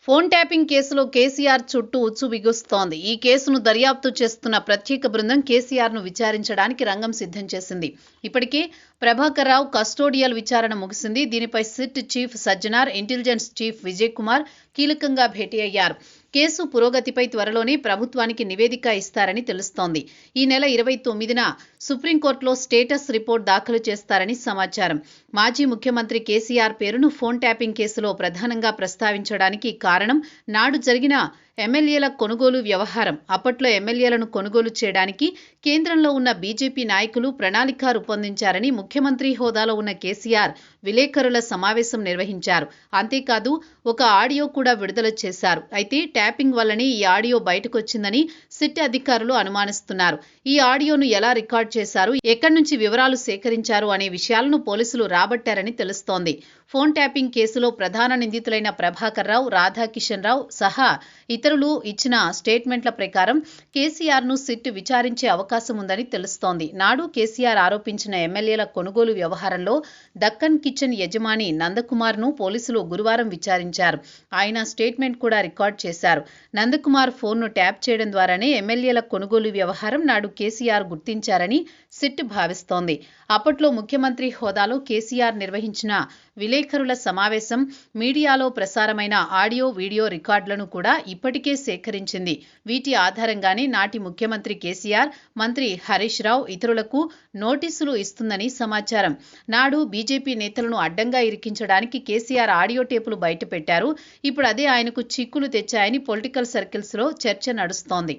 Phone tapping కేసులో కేసీఆర్ చుట్టూ ఉచ్చు బిగుస్తోంది. ఈ కేసును దర్యాప్తు చేస్తున్న ప్రత్యేక బృందం కేసీఆర్ను విచారించడానికి రంగం సిద్ధం చేసింది. ఇప్పటికే ప్రభాకర్ రావు కస్టోడియల్ విచారణ ముగిసింది. దీనిపై SIT chief Sajjanar, intelligence chief Vijay Kumar కీలకంగా భేటీ అయ్యారు. కేసు పురోగతిపై త్వరలోనే ప్రభుత్వానికి నివేదిక ఇస్తారని తెలుస్తోంది. ఈ నెల 29న సుప్రీంకోర్టులో స్టేటస్ రిపోర్ట్ దాఖలు చేస్తారని సమాచారం. మాజీ ముఖ్యమంత్రి కేసీఆర్ పేరును ఫోన్ ట్యాపింగ్ కేసులో ప్రధానంగా ప్రస్తావించడానికి కారణం నాడు జరిగిన ఎమ్మెల్యేల కొనుగోలు వ్యవహారం. అప్పట్లో ఎమ్మెల్యేలను కొనుగోలు చేయడానికి కేంద్రంలో ఉన్న బీజేపీ నాయకులు ప్రణాళిక రూపొందించారని ముఖ్యమంత్రి హోదాలో ఉన్న కేసీఆర్ విలేకరుల సమావేశం నిర్వహించారు. అంతేకాదు ఒక ఆడియో కూడా విడుదల చేశారు. అయితే ట్యాపింగ్ వల్లనే ఈ ఆడియో బయటకొచ్చిందని సిట్ అధికారులు అనుమానిస్తున్నారు. ఈ ఆడియోను ఎలా రికార్డ్ చేశారు, ఎక్కడి నుంచి వివరాలు సేకరించారు అనే విషయాలను పోలీసులు రాబట్టారని తెలుస్తోంది. ఫోన్ ట్యాపింగ్ కేసులో ప్రధాన నిందితులైన ప్రభాకర్ రావు, రాధాకిషన్ రావు సహా ఇతరులు ఇచ్చిన స్టేట్మెంట్ల ప్రకారం కేసీఆర్ను సిట్ విచారించే అవకాశం ఉందని తెలుస్తోంది. నాడు కేసీఆర్ ఆరోపించిన ఎమ్మెల్యేల కొనుగోలు వ్యవహారంలో దక్కన్ కిచెన్ యజమాని నందకుమార్ను పోలీసులు గురువారం విచారించారు. ఆయన స్టేట్మెంట్ కూడా రికార్డ్ చేశారు. నందకుమార్ ఫోన్ను ట్యాప్ చేయడం ద్వారానే ఎమ్మెల్యేల కొనుగోలు వ్యవహారం నాడు కేసీఆర్ గుర్తించారని సిట్ భావిస్తోంది. అప్పట్లో ముఖ్యమంత్రి హోదాలో కేసీఆర్ నిర్వహించిన విలేకరుల సమావేశం, మీడియాలో ప్రసారమైన ఆడియో, వీడియో రికార్డులను కూడా ఇప్పటికే సేకరించింది. వీటి ఆధారంగానే నాటి ముఖ్యమంత్రి కేసీఆర్, మంత్రి హరీష్ రావు ఇతరులకు నోటీసులు ఇస్తుందని సమాచారం. నాడు బీజేపీ నేతలను అడ్డంగా ఇరికించడానికి కేసీఆర్ ఆడియో టేపులు బయటపెట్టారు. ఇప్పుడు అదే ఆయనకు చిక్కులు తెచ్చాయని పొలిటికల్ సర్కిల్స్లో చర్చ నడుస్తోంది.